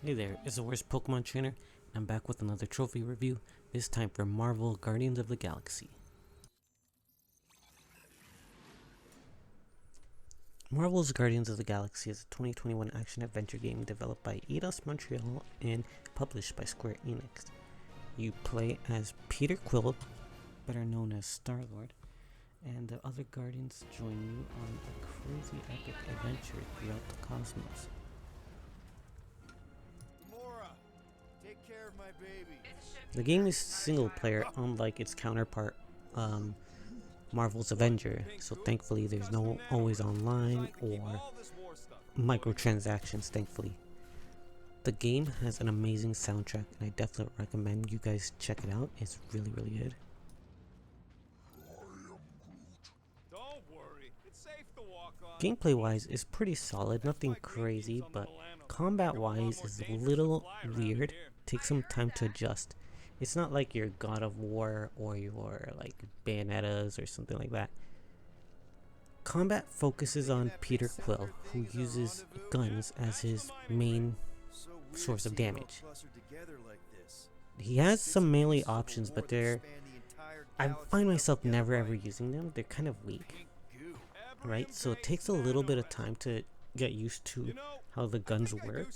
Hey there, it's the worst Pokemon trainer, and I'm back with another trophy review, this time for Marvel Guardians of the Galaxy. Marvel's Guardians of the Galaxy is a 2021 action-adventure game developed by Eidos Montreal and published by Square Enix. You play as Peter Quill, better known as Star-Lord, and the other Guardians join you on a crazy epic adventure throughout the cosmos. The game is single player, unlike its counterpart, Marvel's Avengers, so thankfully there's no always online or microtransactions, thankfully. The game has an amazing soundtrack, and I definitely recommend you guys check it out. It's really good. Gameplay wise is pretty solid, nothing crazy, but combat wise is a little weird. Takes some time to adjust. It's not like your God of War or your like Bayonettas or something like that. Combat focuses on Peter Quill, who uses guns as his main source of damage. He has some melee options, but I find myself never ever using them. They're kind of weak, right? So it takes a little bit of time to get used to how the guns work.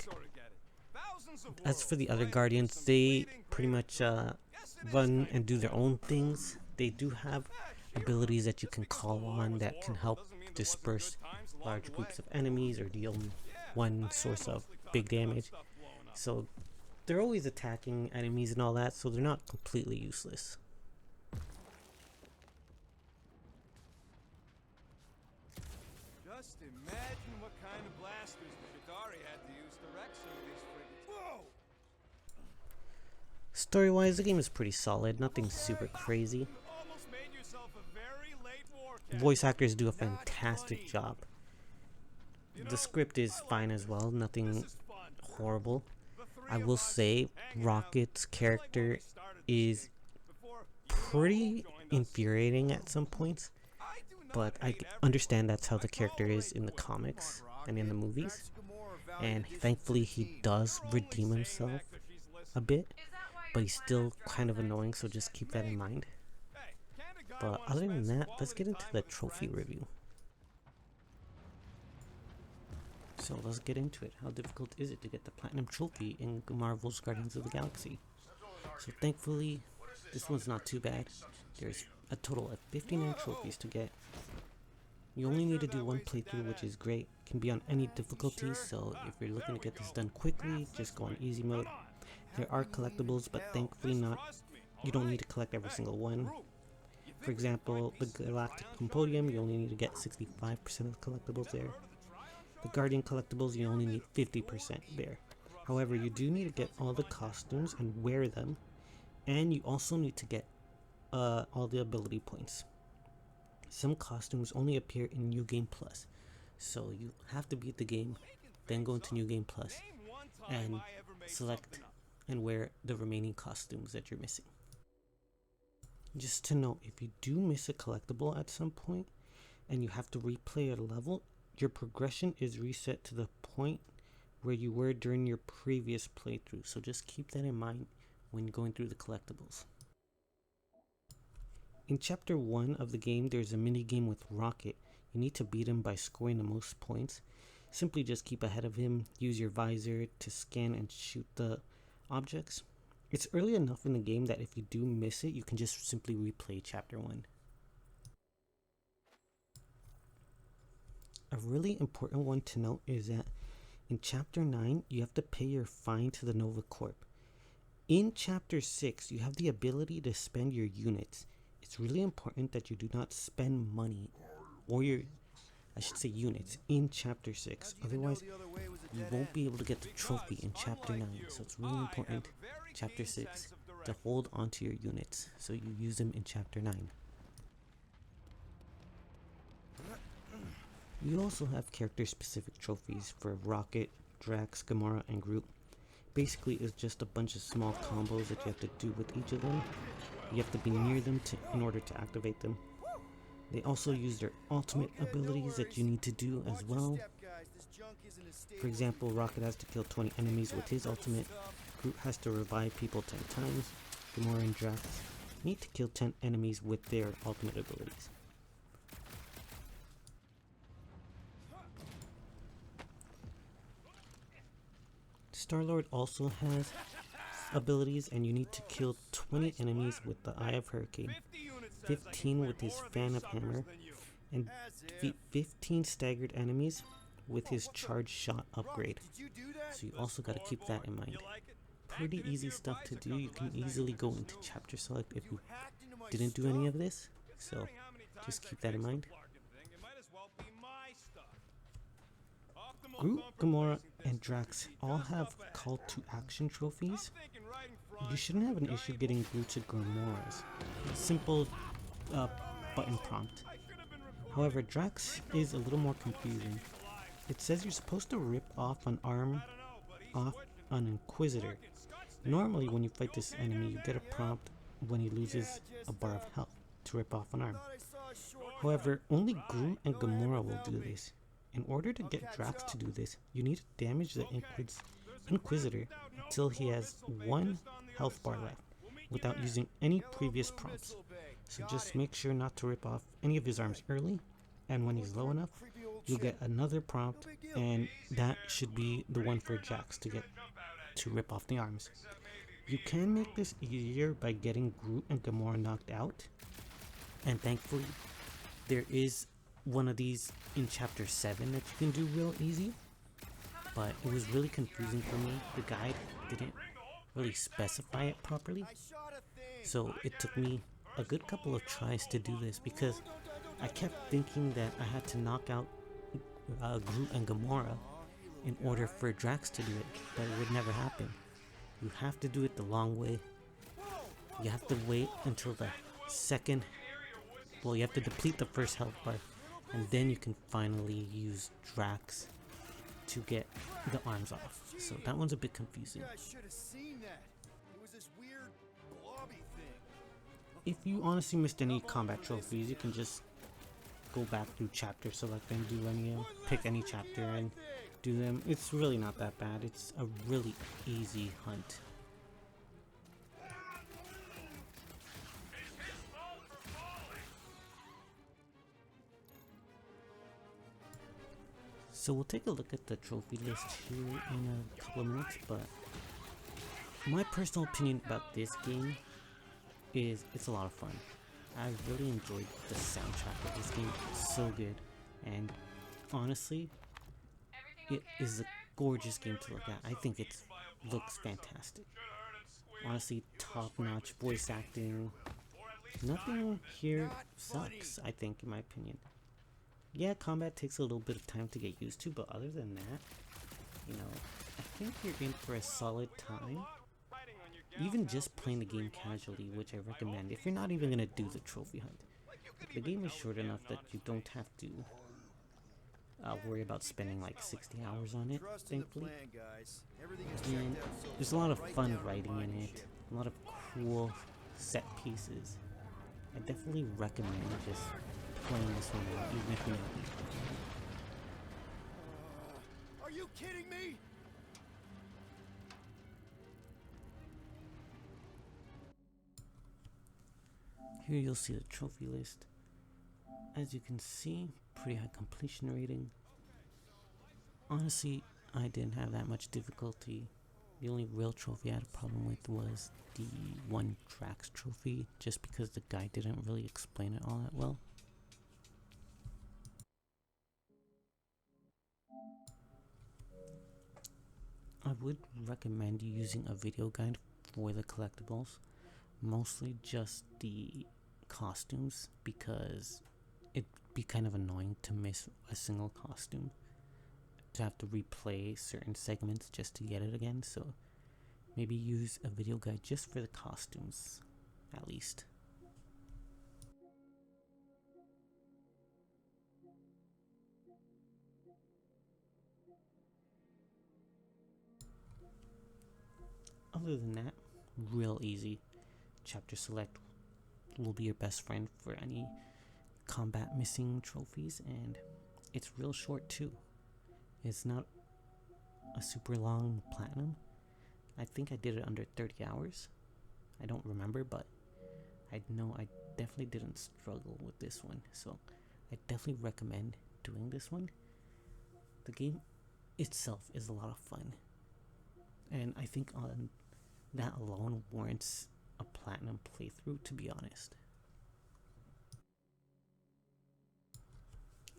As for the other Guardians, they pretty much run and do their own things. They do have abilities that you can call on that can help disperse large groups of enemies or deal one source of big damage. So they're always attacking enemies and all that, so they're not completely useless. Just imagine what kind of blasters the Qatari had to use to wreck some of these frigates. Whoa! Story-wise, the game is pretty solid, nothing super crazy. Voice actors do a fantastic job. The script is fine as well, nothing horrible. I will say Rocket's character is pretty infuriating at some points, but I understand that's how the character is in the comics and in the movies, and thankfully he does redeem himself a bit, but he's still kind of annoying, so just keep that in mind. But other than that, let's get into the trophy review. So let's get into it. How difficult is it to get the Platinum Trophy in Marvel's Guardians of the Galaxy? So thankfully, this one's not too bad. There's a total of 59 trophies to get. You only need to do one playthrough, which is great. It can be on any difficulty, so if you're looking to get this done quickly, just go on easy mode. There are collectibles, but thankfully you don't need to collect every single one. For example, the Galactic Compodium, you only need to get 65% of the collectibles there. The Guardian collectibles, you only need 50% there. However, you do need to get all the costumes and wear them, and you also need to get all the ability points. Some costumes only appear in New Game Plus, so you have to beat the game, then go into New Game Plus, and select and wear the remaining costumes that you're missing. Just to note, if you do miss a collectible at some point and you have to replay a level, your progression is reset to the point where you were during your previous playthrough, so just keep that in mind when going through the collectibles. In Chapter 1 of the game, there's a mini game with Rocket. You need to beat him by scoring the most points. Simply just keep ahead of him, use your visor to scan and shoot the objects. It's early enough in the game that if you do miss it, you can just simply replay Chapter 1. A really important one to note is that in Chapter 9, you have to pay your fine to the Nova Corp. In Chapter 6, you have the ability to spend your units. It's really important that you do not spend money, or units, in Chapter 6. Otherwise, you won't be able to get the trophy in Chapter 9. So it's really important, Chapter 6, to hold onto your units so you use them in Chapter 9. You also have character-specific trophies for Rocket, Drax, Gamora, and Groot. Basically, it's just a bunch of small combos that you have to do with each of them. You have to be near them in order to activate them. They also use their ultimate abilities that you need to do as well. For example, Rocket has to kill 20 enemies with his ultimate, Groot has to revive people 10 times, Gamora and Drax need to kill 10 enemies with their ultimate abilities. Star-Lord also has abilities, and you need to kill 20 enemies with the Eye of Hurricane, 15 with his Fan of Hammer, and defeat 15 staggered enemies with his Charge Shot upgrade. So you also got to keep that in mind. Pretty easy stuff to do. You can easily go into chapter select if you didn't do any of this, so just keep that in mind. Groot, Gamora, and Drax all have call to action trophies. You shouldn't have an issue getting Groot to Gamora's. Simple button prompt. However, Drax is a little more confusing. It says you're supposed to rip off an arm off an inquisitor. Normally when you fight this enemy, you get a prompt when he loses a bar of health to rip off an arm. However, only Groot and Gamora will do this. In order to get Drax to do this, you need to damage the inquisitor until he has 1 health bar left without using any previous prompts. So just make sure not to rip off any of his arms early, and when he's low enough, you'll get another prompt, and that should be the one for Drax to get to rip off the arms. You can make this easier by getting Groot and Gamora knocked out, and thankfully there is one of these in chapter 7 that you can do real easy, but it was really confusing for me. The guide didn't really specify it properly, so it took me a good couple of tries to do this because I kept thinking that I had to knock out Groot and Gamora in order for Drax to do it, but it would never happen. You have to do it the long way. You have to wait until the second, well, you have to deplete the first health bar, and then you can finally use Drax to get the arms off. So that one's a bit confusing. If you honestly missed any combat trophies, you can just go back through chapter select and do any, pick any chapter and do them. It's really not that bad. It's a really easy hunt. So we'll take a look at the trophy list here in a couple of minutes, but my personal opinion about this game is it's a lot of fun. I really enjoyed the soundtrack of this game. It's so good, and honestly, it is a gorgeous game to look at. I think it looks fantastic. Honestly, top-notch voice acting. Nothing here sucks, I think, in my opinion. Yeah, combat takes a little bit of time to get used to, but other than that, you know, I think you're in for a solid time. Even just playing the game casually, which I recommend, if you're not even going to do the trophy hunt. The game is short enough that you don't have to worry about spending like 60 hours on it, thankfully. And there's a lot of fun writing in it, a lot of cool set pieces. I definitely recommend just playing this one out, even if you're not. Are you kidding me? Here you'll see the trophy list. As you can see, pretty high completion rating. Honestly, I didn't have that much difficulty. The only real trophy I had a problem with was the one Drax trophy, just because the guy didn't really explain it all that well. I would recommend using a video guide for the collectibles, mostly just the costumes, because it'd be kind of annoying to miss a single costume, to have to replay certain segments just to get it again. So maybe use a video guide just for the costumes, at least. Other than that, real easy. Chapter select will be your best friend for any combat missing trophies, and it's real short too. It's not a super long platinum. I think I did it under 30 hours. I don't remember, but I know I definitely didn't struggle with this one. So I definitely recommend doing this one. The game itself is a lot of fun. And I think on that alone warrants a platinum playthrough, to be honest.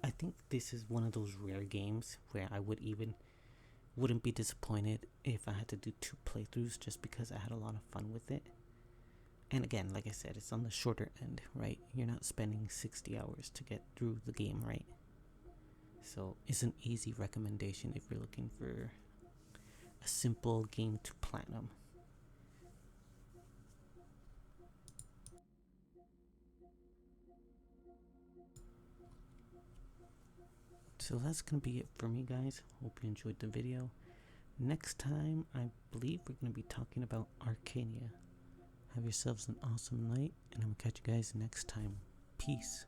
I think this is one of those rare games where I wouldn't be disappointed if I had to do 2 playthroughs just because I had a lot of fun with it. And again, like I said, it's on the shorter end, right? You're not spending 60 hours to get through the game, right? So it's an easy recommendation if you're looking for a simple game to platinum. So that's gonna be it for me, guys. Hope you enjoyed the video. Next time, I believe we're gonna be talking about Arcania. Have yourselves an awesome night, and I'm gonna catch you guys next time. Peace.